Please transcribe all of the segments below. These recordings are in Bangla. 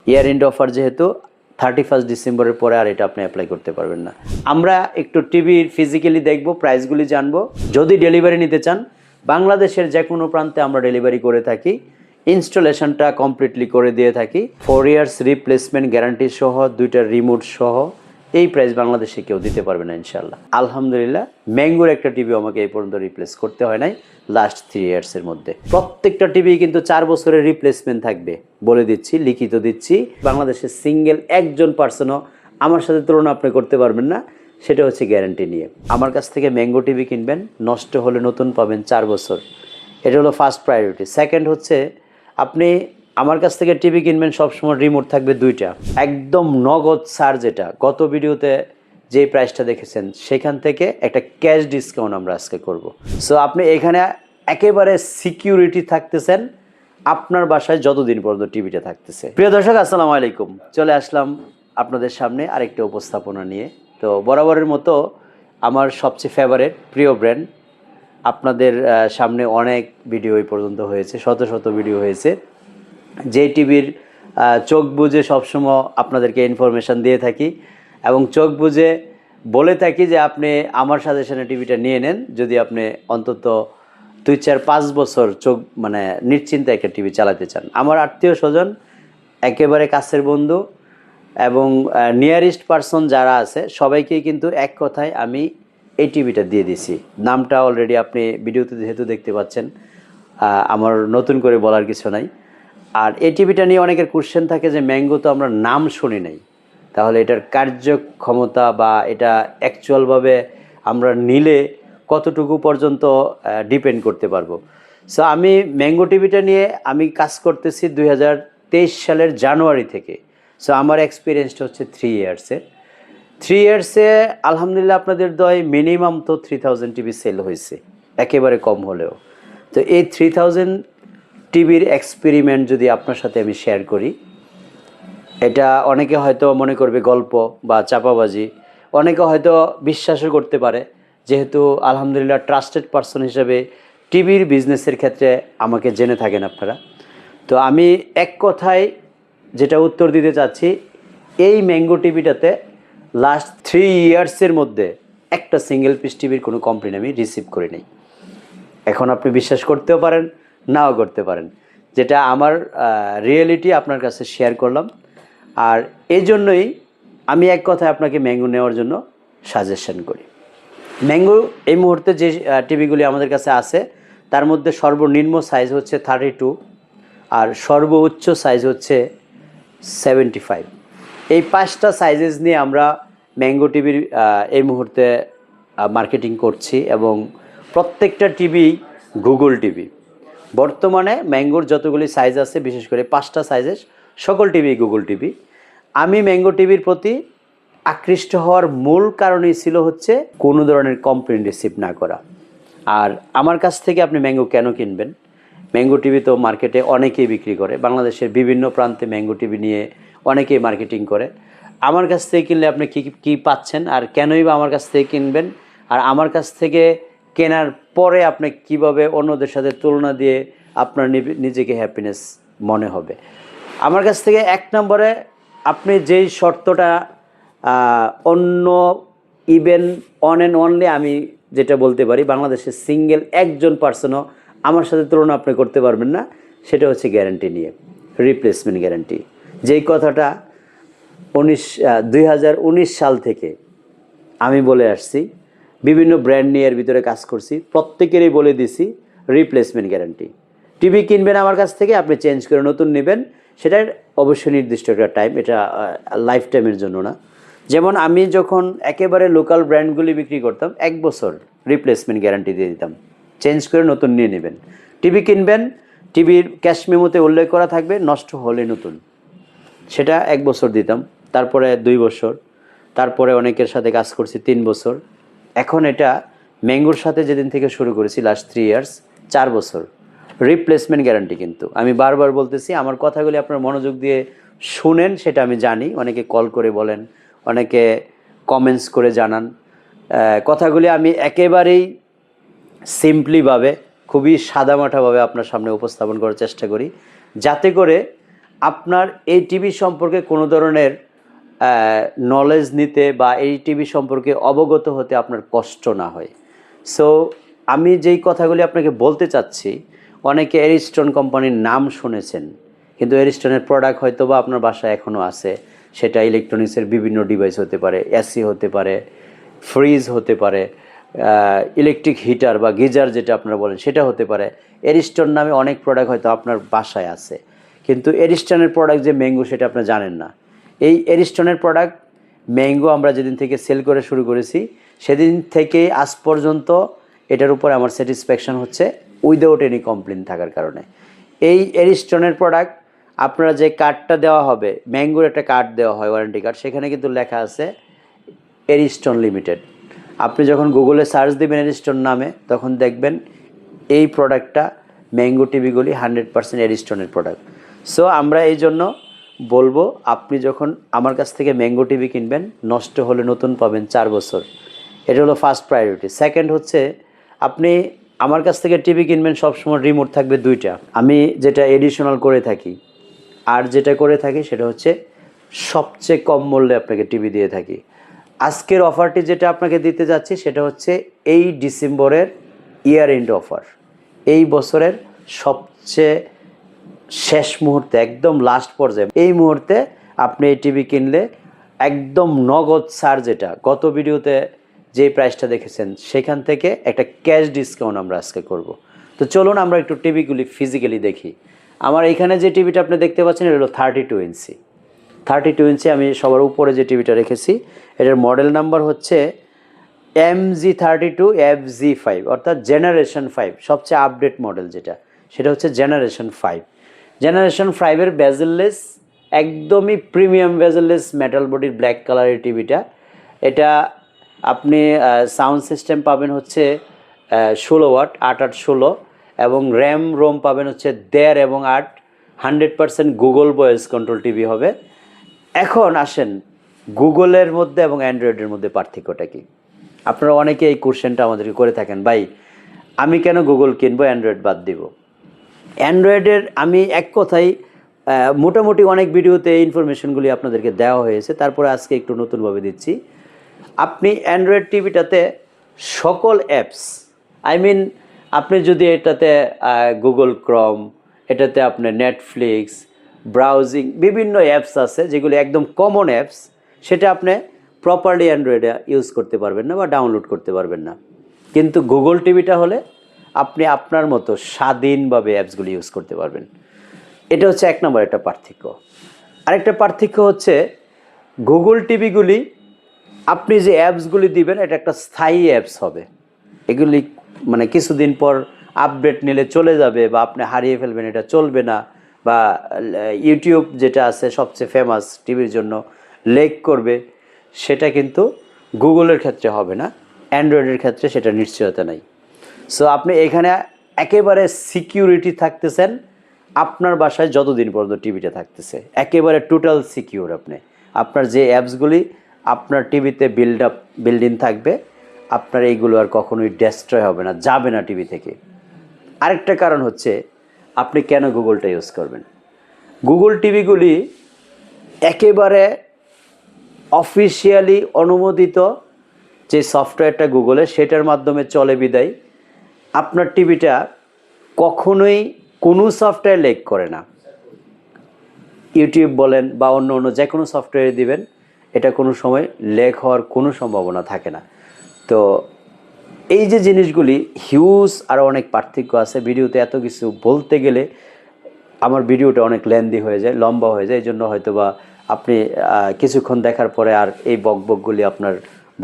ইয়ার এন্ড অফার যেহেতু 31 ডিসেম্বরের পরে আর এটা আপনি অ্যাপ্লাই করতে পারবেন না। আমরা একটু টিভির ফিজিক্যালি দেখব, প্রাইসগুলি জানবো। যদি ডেলিভারি নিতে চান বাংলাদেশের যে কোনো প্রান্তে আমরা ডেলিভারি করে থাকি, ইনস্টলেশনটা কমপ্লিটলি করে দিয়ে থাকি। 4 ইয়ার্স রিপ্লেসমেন্ট গ্যারান্টি সহ, 2টা রিমোট সহ। এই প্রাইস বাংলাদেশে কেউ দিতে পারবে না ইনশাল্লাহ। আলহামদুলিল্লাহ, ম্যাঙ্গোর একটা টিভি আমাকে এই পর্যন্ত রিপ্লেস করতে হয় নাই লাস্ট 3 ইয়ার্সের মধ্যে। প্রত্যেকটা টিভি কিন্তু 4 বছরের রিপ্লেসমেন্ট থাকবে, বলে দিচ্ছি, লিখিত দিচ্ছি। বাংলাদেশের সিঙ্গেল একজন পার্সনও আমার সাথে তুলনা আপনি করতে পারবেন না, সেটা হচ্ছে গ্যারান্টি নিয়ে। আমার কাছ থেকে ম্যাঙ্গো টিভি কিনবেন, নষ্ট হলে নতুন পাবেন 4 বছর। এটা হলো ফার্স্ট প্রায়োরিটি। সেকেন্ড হচ্ছে আপনি আমার কাছ থেকে টিভি কিনবেন, সবসময় রিমোট থাকবে 2টা, একদম নগদ ছাড়। যেটা গত ভিডিওতে যে প্রাইসটা দেখেছেন সেখান থেকে একটা ক্যাশ ডিসকাউন্ট আমরা আজকে করব। সো আপনি এখানে একেবারে সিকিউরিটি থাকতেছেন আপনার বাসায় যতদিন পর্যন্ত টিভিটা থাকতেছে। প্রিয় দর্শক, আসসালামু আলাইকুম। চলে আসলাম আপনাদের সামনে আরেকটা উপস্থাপনা নিয়ে। তো বরাবরের মতো আমার সবচেয়ে ফেভারিট প্রিয় ব্র্যান্ড, আপনাদের সামনে অনেক ভিডিও এই পর্যন্ত হয়েছে, শত শত ভিডিও হয়েছে। যে টিভির চোখ বুঝে সবসময় আপনাদেরকে ইনফরমেশান দিয়ে থাকি এবং চোখ বুঝে বলে থাকি যে আপনি আমার সাজেশনে টিভিটা নিয়ে নেন যদি আপনি অন্তত 2-4-5 বছর চোখ নিশ্চিন্তে একটা টিভি চালাতে চান। আমার আত্মীয় স্বজন, একেবারে কাছের বন্ধু এবং নিয়ারেস্ট পারসন যারা আছে সবাইকেই কিন্তু এক কথায় আমি এই টিভিটা দিয়ে দিছি। নামটা অলরেডি আপনি ভিডিওতে যেহেতু দেখতে পাচ্ছেন, আমার নতুন করে বলার কিছু নাই। আর এই টিভিটা নিয়ে অনেকের কোশ্চেন থাকে যে ম্যাঙ্গো তো আমরা নাম শুনি নাই, তাহলে এটার কার্যক্ষমতা বা এটা অ্যাকচুয়ালভাবে আমরা নিলে কতটুকু পর্যন্ত ডিপেন্ড করতে পারবো। সো আমি ম্যাঙ্গো টিভিটা নিয়ে আমি কাজ করতেছি 2023 সালের জানুয়ারি থেকে। সো আমার এক্সপিরিয়েন্সটা হচ্ছে 3 ইয়ার্সের। 3 ইয়ার্সে আলহামদুলিল্লাহ আপনাদের দয় মিনিমাম তো 3000 টিভি সেল হয়েছে, একেবারে কম হলেও। তো এই 3000 টিভির এক্সপেরিমেন্ট যদি আপনার সাথে আমি শেয়ার করি, এটা অনেকে হয়তো মনে করবে গল্প বা চাপাবাজি, অনেকে হয়তো বিশ্বাসও করতে পারে, যেহেতু আলহামদুলিল্লাহ ট্রাস্টেড পারসন হিসেবে টিভির বিজনেসের ক্ষেত্রে আমাকে জেনে থাকেন আপনারা। তো আমি এক কথায় যেটা উত্তর দিতে চাচ্ছি, এই ম্যাঙ্গো টিভিটাতে লাস্ট 3 ইয়ার্সের মধ্যে একটা সিঙ্গেল পিস টিভির কোনো কমপ্লেন আমি রিসিভ করি নাই। এখন আপনি বিশ্বাস করতেও পারেন, নাও করতে পারেন, যেটা আমার রিয়েলিটি আপনার কাছে শেয়ার করলাম। আর এই জন্যই আমি এক কথায় আপনাকে ম্যাঙ্গো নেওয়ার জন্য সাজেশন করি। ম্যাঙ্গো এই মুহূর্তে যে টিভিগুলি আমাদের কাছে আছে তার মধ্যে সর্বনিম্ন সাইজ হচ্ছে 32 আর সর্বোচ্চ সাইজ হচ্ছে 75। এই 5টা সাইজেস নিয়ে আমরা ম্যাঙ্গো টিভির এই মুহূর্তে মার্কেটিং করছি এবং প্রত্যেকটা টিভি গুগল টিভি। বর্তমানে ম্যাঙ্গোর যতগুলি সাইজ আছে, বিশেষ করে 5টা সাইজের সকল টিভি গুগল টিভি। আমি ম্যাঙ্গো টিভির প্রতি আকৃষ্ট হওয়ার মূল কারণই ছিল হচ্ছে কোনো ধরনের কমপ্লেন রিসিভ না করা। আর আমার কাছ থেকে আপনি ম্যাঙ্গো কেন কিনবেন? ম্যাঙ্গো টিভি তো মার্কেটে অনেকেই বিক্রি করে, বাংলাদেশের বিভিন্ন প্রান্তে ম্যাঙ্গো টিভি নিয়ে অনেকেই মার্কেটিং করে। আমার কাছ থেকে কিনলে আপনি কী পাচ্ছেন আর কেনই বা আমার কাছ থেকে কিনবেন? আর আমার কাছ থেকে কেনার পরে আপনি কিভাবে অন্যদের সাথে তুলনা দিয়ে আপনার নিজেকে হ্যাপিনেস মনে হবে? আমার কাছ থেকে 1 নম্বরে আপনি যেই শর্তটা অন্য ইভেন অন অ্যান্ড অনলি আমি যেটা বলতে পারি, বাংলাদেশের সিঙ্গেল একজন পার্সনও আমার সাথে তুলনা আপনি করতে পারবেন না, সেটা হচ্ছে গ্যারান্টি নিয়ে, রিপ্লেসমেন্ট গ্যারান্টি। যেই কথাটা 2019 সাল থেকে আমি বলে আসছি, বিভিন্ন ব্র্যান্ড নিয়ে এর ভিতরে কাজ করছি, প্রত্যেকেরই বলে দিছি রিপ্লেসমেন্ট গ্যারান্টি। টিভি কিনবেন আমার কাছ থেকে, আপনি চেঞ্জ করে নতুন নেবেন, সেটার অবশ্যই নির্দিষ্ট একটা টাইম, এটা লাইফ টাইমের জন্য না। যেমন আমি যখন একেবারে লোকাল ব্র্যান্ডগুলি বিক্রি করতাম 1 বছর রিপ্লেসমেন্ট গ্যারান্টি দিয়ে দিতাম, চেঞ্জ করে নতুন নিয়ে নেবেন। টিভি কিনবেন, টিভির ক্যাশ মেমোতে উল্লেখ করা থাকবে নষ্ট হলে নতুন, সেটা 1 বছর দিতাম, তারপরে 2 বছর, তারপরে অনেকের সাথে কাজ করছি 3 বছর। এখন এটা ম্যাঙ্গোর সাথে যেদিন থেকে শুরু করেছি লাস্ট 3 ইয়ার্স, 4 বছর রিপ্লেসমেন্ট গ্যারান্টি। কিন্তু আমি বারবার বলতেছি, আমার কথাগুলি আপনার মনোযোগ দিয়ে শুনেন, সেটা আমি জানি। অনেকে কল করে বলেন, অনেকে কমেন্টস করে জানান। কথাগুলি আমি একেবারেই সিম্পলিভাবে, খুবই সাদামাটাভাবে আপনার সামনে উপস্থাপন করার চেষ্টা করি, যাতে করে আপনার এই টিভি সম্পর্কে কোনো ধরনের নলেজ নিতে বা এই টিভি সম্পর্কে অবগত হতে আপনার কষ্ট না হয়। সো আমি যেই কথাগুলি আপনাকে বলতে চাচ্ছি, অনেকে এরিস্টন কোম্পানির নাম শুনেছেন, কিন্তু এরিস্টনের প্রোডাক্ট হয়তো বা আপনার বাসায় এখনও আছে। সেটা ইলেকট্রনিক্সের বিভিন্ন ডিভাইস হতে পারে, এসি হতে পারে, ফ্রিজ হতে পারে, ইলেকট্রিক হিটার বা গিজার যেটা আপনারা বলেন সেটা হতে পারে। এরিস্টন নামে অনেক প্রোডাক্ট হয়তো আপনার বাসায় আছে, কিন্তু এরিস্টনের প্রোডাক্ট যে ম্যাঙ্গো সেটা আপনি জানেন না। এই এরিস্টনের প্রোডাক্ট ম্যাঙ্গো আমরা যেদিন থেকে সেল করে শুরু করেছি সেদিন থেকে আজ পর্যন্ত এটার উপর আমার স্যাটিসফ্যাকশন হচ্ছে উইদাউট এনি কমপ্লেন থাকার কারণে। এই এরিস্টনের প্রোডাক্ট আপনারা যে কার্ডটা দেওয়া হবে, ম্যাঙ্গোর একটা কার্ড দেওয়া হয়, ওয়ারেন্টি কার্ড, সেখানে কিন্তু লেখা আছে এরিস্টন লিমিটেড। আপনি যখন গুগলে সার্চ দেবেন এরিস্টন নামে, তখন দেখবেন এই প্রোডাক্টটা ম্যাঙ্গো টিভিগুলি 100% এরিস্টনের প্রোডাক্ট। সো আমরা এই জন্য বলবো, আপনি যখন আমার কাছ থেকে ম্যাঙ্গো টিভি কিনবেন, নষ্ট হলে নতুন পাবেন 4 বছর। এটা হলো ফার্স্ট প্রায়োরিটি। সেকেন্ড হচ্ছে, আপনি আমার কাছ থেকে টিভি কিনবেন, সবসময় রিমোট থাকবে 2টা। আমি যেটা এডিশনাল করে থাকি, আর যেটা করে থাকি সেটা হচ্ছে সবচেয়ে কম মূল্যে আপনাকে টিভি দিয়ে থাকি। আজকের অফারটি যেটা আপনাকে দিতে যাচ্ছি সেটা হচ্ছে এই ডিসেম্বরের ইয়ার এন্ড অফার। এই বছরের সবচেয়ে শেষ মুহূর্তে, একদম লাস্ট পর্যায়ে, এই মুহূর্তে আপনি এই টিভি কিনলে একদম নগদ ছাড়, যেটা গত ভিডিওতে যে প্রাইসটা দেখেছেন সেখান থেকে একটা ক্যাশ ডিসকাউন্ট আমরা আজকে করব। তো চলুন আমরা একটু টিভিগুলি ফিজিক্যালি দেখি। আমার এখানে যে টিভিটা আপনি দেখতে পাচ্ছেন এটা হলো 32 ইঞ্চি। 32 ইঞ্চি আমি সবার উপরে যে টিভিটা রেখেছি, এটার মডেল নাম্বার হচ্ছে MG32FG5, অর্থাৎ জেনারেশন 5, সবচেয়ে আপডেট মডেল যেটা, সেটা হচ্ছে জেনারেশন 5। জেনারেশন 5-এর বেজেললেস, একদমই প্রিমিয়াম বেজেললেস মেটাল বডির ব্ল্যাক কালারের টিভিটা। এটা আপনি সাউন্ড সিস্টেম পাবেন হচ্ছে 16 ওয়াট, 8/8/16, এবং র্যাম রোম পাবেন হচ্ছে 1.5 এবং 8। 100% গুগল ভয়েস কন্ট্রোল টিভি হবে। এখন আসেন গুগলের মধ্যে এবং অ্যান্ড্রয়েডের মধ্যে পার্থক্যটা কী। আপনারা অনেকে এই কোশ্চেনটা আমাদেরকে করে থাকেন, ভাই আমি কেন গুগল কিনবো, অ্যান্ড্রয়েড বাদ দিব। অ্যান্ড্রয়েডের আমি এক কথাই মোটামুটি অনেক ভিডিওতে এই ইনফরমেশনগুলি আপনাদেরকে দেওয়া হয়েছে, তারপরে আজকে একটু নতুনভাবে দিচ্ছি। আপনি অ্যান্ড্রয়েড টিভিটাতে সকল অ্যাপস, আপনি যদি এটাতে গুগল ক্রোম, এটাতে আপনার নেটফ্লিক্স, ব্রাউজিং, বিভিন্ন অ্যাপস আছে যেগুলি একদম কমন অ্যাপস, সেটা আপনি প্রপারলি অ্যান্ড্রয়েডে ইউজ করতে পারবেন না বা ডাউনলোড করতে পারবেন না। কিন্তু গুগল টিভিটা হলে আপনি আপনার মতো স্বাধীনভাবে অ্যাপসগুলি ইউজ করতে পারবেন। এটা হচ্ছে এক নম্বর একটা পার্থক্য। আরেকটা পার্থক্য হচ্ছে, গুগল টিভিগুলি আপনি যে অ্যাপসগুলি দিবেন এটা একটা স্থায়ী অ্যাপস হবে। এগুলি কিছুদিন পর আপডেট নিলে চলে যাবে বা আপনি হারিয়ে ফেলবেন, এটা চলবে না। বা ইউটিউব যেটা আছে সবচেয়ে ফেমাস টিভির জন্য, লেগ করবে, সেটা কিন্তু গুগলের ক্ষেত্রে হবে না, অ্যান্ড্রয়েডের ক্ষেত্রে সেটা নিশ্চয়তা নাই। সো আপনি এখানে একেবারে সিকিউরিটি থাকতেছেন, আপনার বাসায় যতদিন পর্যন্ত টিভিটা থাকতেছে একেবারে টোটাল সিকিউর। আপনার যে অ্যাপসগুলি আপনার টিভিতে বিল্ড ইন থাকবে, আপনার এইগুলো আর কখনোই ডেস্ট্রয় হবে না, যাবে না টিভি থেকে। আরেকটা কারণ হচ্ছে, আপনি কেন গুগলটা ইউজ করবেন। গুগল টিভিগুলি একেবারে অফিসিয়ালি অনুমোদিত যে সফটওয়্যারটা গুগলের, সেটার মাধ্যমে চলে বিদায় আপনার টিভিটা কখনোই কোনো সফটওয়্যার লেক করে না। ইউটিউব বলেন বা অন্য যে কোনো সফটওয়্যারে দিবেন, এটা কোনো সময় লেক হওয়ার কোনো সম্ভাবনা থাকে না। তো এই যে জিনিসগুলি হিউজ, আরও অনেক পার্থক্য আছে। ভিডিওতে এত কিছু বলতে গেলে আমার ভিডিওটা অনেক লেন্দি হয়ে যায়, লম্বা হয়ে যায়। এই জন্য হয়তো বা আপনি কিছুক্ষণ দেখার পরে আর এই বকবকগুলি আপনার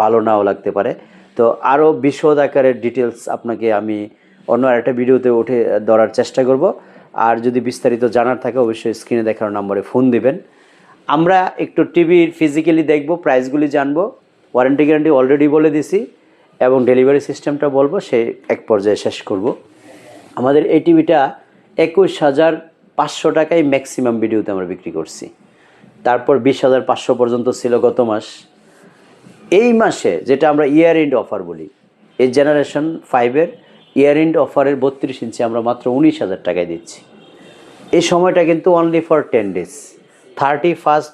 ভালো নাও লাগতে পারে। তো আরও বিশদ আকারের ডিটেলস আপনাকে আমি অন্য আরেকটা ভিডিওতে উঠে ধরার চেষ্টা করব। আর যদি বিস্তারিত জানার থাকে অবশ্যই স্ক্রিনে দেখানো নম্বরে ফোন দিবেন। আমরা একটু টিভির ফিজিক্যালি দেখব, প্রাইসগুলি জানবো, ওয়ারেন্টি গ্যারান্টি অলরেডি বলে দিছি, এবং ডেলিভারি সিস্টেমটা বলবো, সেই এক পর্যায়ে শেষ করব। আমাদের এই টিভিটা 21,500 টাকায় ম্যাক্সিমাম ভিডিওতে আমরা বিক্রি করছি। তারপর 20,500 পর্যন্ত ছিল গত মাস। এই মাসে যেটা আমরা ইয়ার এন্ড অফার বলি, এই জেনারেশন 5-এর ইয়ার এন্ড অফারের 32 ইঞ্চি আমরা মাত্র 19,000 টাকায় দিচ্ছি। এই সময়টা কিন্তু অনলি ফর 10 ডেজ। 31st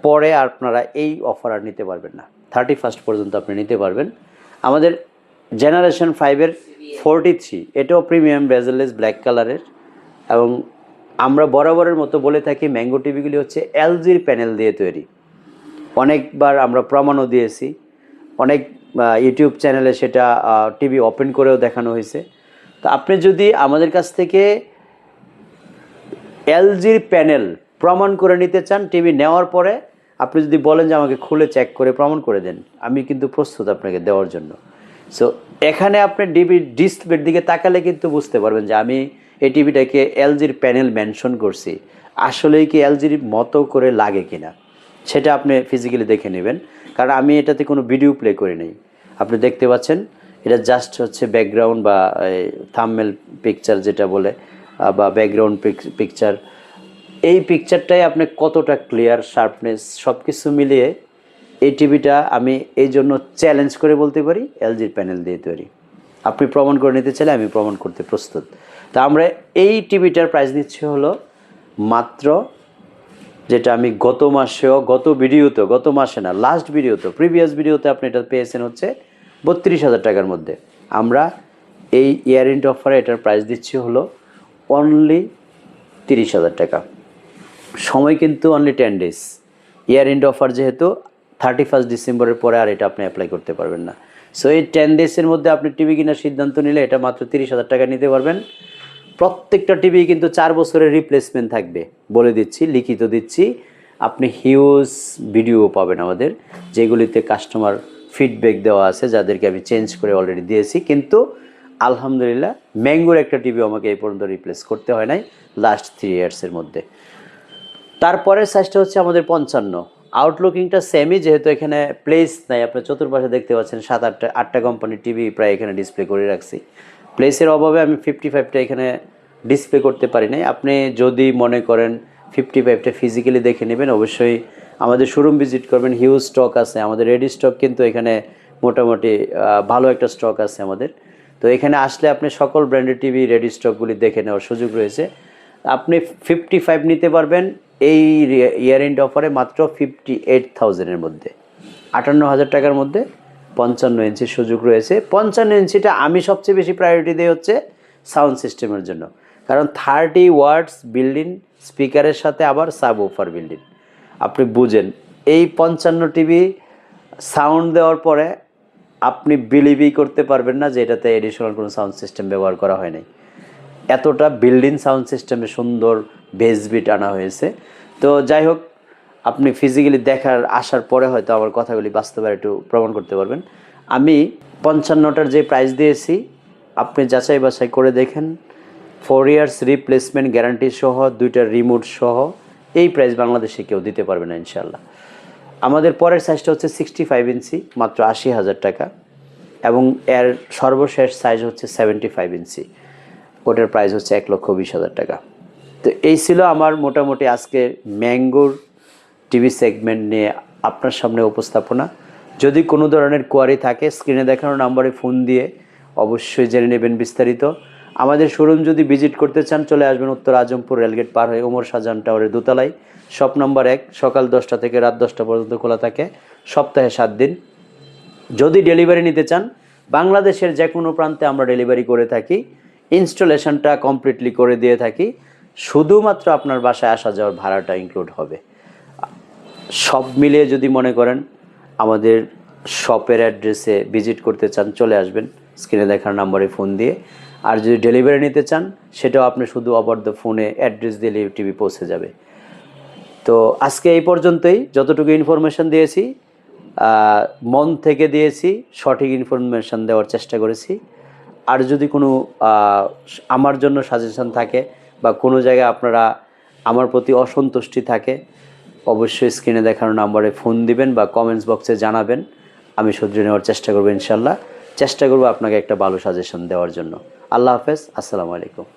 পরে আপনারা এই অফার আর নিতে পারবেন না। 31st পর্যন্ত আপনি নিতে পারবেন। আমাদের জেনারেশন 5-এর 43, এটাও প্রিমিয়াম বেজেললেস ব্ল্যাক কালারের, এবং আমরা বরাবরের মতো বলে থাকি ম্যাঙ্গো টিভিগুলি হচ্ছে এলজির প্যানেল দিয়ে তৈরি। অনেকবার আমরা প্রমাণও দিয়েছি, অনেক ইউটিউব চ্যানেলে সেটা টিভি ওপেন করেও দেখানো হয়েছে। তো আপনি যদি আমাদের কাছ থেকে এলজির প্যানেল প্রমাণ করে নিতে চান, টিভি নেওয়ার পরে আপনি যদি বলেন যে আমাকে খুলে চেক করে প্রমাণ করে দেন, আমি কিন্তু প্রস্তুত আপনাকে দেওয়ার জন্য। সো এখানে আপনি টিভির ডিসপ্লের দিকে তাকালে কিন্তু বুঝতে পারবেন যে আমি এই টিভিটাকে এলজির প্যানেল মেনশন করছি, আসলেই কি এলজির মতো করে লাগে কিনা সেটা আপনি ফিজিক্যালি দেখে নেবেন, কারণ আমি এটাতে কোনো ভিডিও প্লে করে নেই। আপনি দেখতে পাচ্ছেন এটা জাস্ট হচ্ছে ব্যাকগ্রাউন্ড বা থাম্বনেল পিকচার যেটা বলে, বা ব্যাকগ্রাউন্ড পিকচার। এই পিকচারটাই আপনি কতটা ক্লিয়ার, শার্পনেস সব কিছু মিলিয়ে এই টিভিটা আমি এই জন্য চ্যালেঞ্জ করে বলতে পারি এলজির প্যানেল দিয়ে তৈরি। আপনি প্রমাণ করে নিতে চাইলে আমি প্রমাণ করতে প্রস্তুত। তা আমরা এই টিভিটার প্রাইস দিচ্ছি হলো মাত্র, যেটা আমি গত ভিডিওতে, গত মাসে না লাস্ট ভিডিওতে, প্রিভিয়াস ভিডিওতে আপনি এটা পেয়েছেন হচ্ছে 32,000 টাকার মধ্যে। আমরা এই ইয়ার এন্ড অফারে এটার প্রাইস দিচ্ছি হলো অনলি 30,000 টাকা। সময় কিন্তু only 10 days. Year end offer যেহেতু 31 ডিসেম্বরের পরে আর এটা আপনি অ্যাপ্লাই করতে পারবেন না। সো এই 10 ডেজের মধ্যে আপনি টিভি কেনার সিদ্ধান্ত নিলে এটা মাত্র 30,000 টাকা নিতে পারবেন। প্রত্যেকটা টিভি কিন্তু 4 বছরের রিপ্লেসমেন্ট থাকবে, বলে দিচ্ছি, লিখিত দিচ্ছি। আপনি হিউজ ভিডিও পাবেন আমাদের, যেগুলিতে কাস্টমার ফিডব্যাক দেওয়া আছে, যাদেরকে আমি চেঞ্জ করে অলরেডি দিয়েছি। কিন্তু আলহামদুলিল্লাহ ম্যাঙ্গোর একটা টিভি আমাকে এই পর্যন্ত রিপ্লেস করতে হয় নাই লাস্ট 3 ইয়ার্সের মধ্যে। তারপরের সাইজটা হচ্ছে আমাদের 55। আউটলুকিংটা সেমই, যেহেতু এখানে প্লেস নাই। আপনি চতুর্পাশে দেখতে পাচ্ছেন 7-8টা কোম্পানির টিভি প্রায় এখানে ডিসপ্লে করে রাখছি। প্লেসের অভাবে আমি 55টা এখানে ডিসপ্লে করতে পারি নাই। আপনি যদি মনে করেন 55টা ফিজিক্যালি দেখে নেবেন, অবশ্যই আমাদের শোরুম ভিজিট করবেন। হিউজ স্টক আছে আমাদের, রেডি স্টক কিন্তু এখানে মোটামুটি ভালো একটা স্টক আছে আমাদের। তো এখানে আসলে আপনি সকল ব্র্যান্ডের টিভি রেডি স্টকগুলি দেখে নেওয়ার সুযোগ রয়েছে। আপনি 55 নিতে পারবেন এই ইয়ার এন্ড অফারে মাত্র 58,000-এর মধ্যে, 58,000 টাকার মধ্যে 55 ইঞ্চির সুযোগ রয়েছে। 55 ইঞ্চিটা আমি সবচেয়ে বেশি প্রায়োরিটি দিই হচ্ছে সাউন্ড সিস্টেমের জন্য, কারণ 30 ওয়াটস বিল্ডিং স্পিকারের সাথে আবার সাব ওফার বিল্ডিং। আপনি বুঝেন এই 55 টিভি সাউন্ড দেওয়ার পরে আপনি বিলিভই করতে পারবেন না যে এটাতে এডিশনাল কোনো সাউন্ড সিস্টেম ব্যবহার করা হয়নি। এতটা বিল্ডিং সাউন্ড সিস্টেমে সুন্দর বেস বিট আনা হয়েছে। তো যাই হোক, আপনি ফিজিক্যালি আসার পরে হয়তো আমার কথাগুলি বাস্তবে একটু প্রমাণ করতে পারবেন। আমি 55টার যে প্রাইস দিয়েছি আপনি যাচাই বাছাই করে দেখেন, 4 ইয়ার্স রিপ্লেসমেন্ট গ্যারান্টি সহ, 2টা রিমোট সহ এই প্রাইস বাংলাদেশে কেউ দিতে পারবে না ইনশাল্লাহ। আমাদের পরের সাইজটা হচ্ছে 65 ইঞ্চি, মাত্র 80,000 টাকা, এবং এর সর্বশেষ সাইজ হচ্ছে 75 ইঞ্চি, ওটার প্রাইস হচ্ছে 1,20,000 টাকা। তো এই ছিল আমার মোটামুটি আজকে ম্যাঙ্গোর টিভি সেগমেন্ট নিয়ে আপনার সামনে উপস্থাপনা। যদি কোনো ধরনের কোয়ারি থাকে স্ক্রিনে দেখানো নাম্বারে ফোন দিয়ে অবশ্যই জেনে নেবেন বিস্তারিত। আমাদের শোরুম যদি ভিজিট করতে চান চলে আসবেন উত্তর আজমপুর রেলগেট পার হয়ে ওমর শাহজাহান টাওয়ারের দোতলায়, শপ নম্বর 1, সকাল 10টা থেকে রাত 10টা পর্যন্ত খোলা থাকে, সপ্তাহে 7 দিন। যদি ডেলিভারি নিতে চান বাংলাদেশের যে কোনো প্রান্তে আমরা ডেলিভারি করে থাকি, ইনস্টলেশনটা কমপ্লিটলি করে দিয়ে থাকি, শুধুমাত্র আপনার বাসায় আসা যাওয়ার ভাড়াটা ইনক্লুড হবে। সব মিলিয়ে যদি মনে করেন আমাদের শপের অ্যাড্রেসে ভিজিট করতে চান চলে আসবেন স্ক্রিনে দেখার নাম্বারে ফোন দিয়ে। আর যদি ডেলিভারি নিতে চান সেটাও আপনি শুধু ওভার দ্য ফোনে অ্যাড্রেস দিলে টিভি পৌঁছে যাবে। তো আজকে এই পর্যন্তই, যতটুকু ইনফরমেশান দিয়েছি মন থেকে দিয়েছি, সঠিক ইনফরমেশান দেওয়ার চেষ্টা করেছি। আর যদি কোনো আমার জন্য সাজেশন থাকে বা কোনো জায়গায় আপনারা আমার প্রতি অসন্তুষ্টি থাকে অবশ্যই স্ক্রিনে দেখানো নাম্বারে ফোন দিবেন বা কমেন্টস বক্সে জানাবেন, আমি শুধরে নেওয়ার চেষ্টা করবো ইনশাল্লাহ। চেষ্টা করবো আপনাকে একটা ভালো সাজেশন দেওয়ার জন্য। আল্লাহ হাফেজ, আসসালামু আলাইকুম।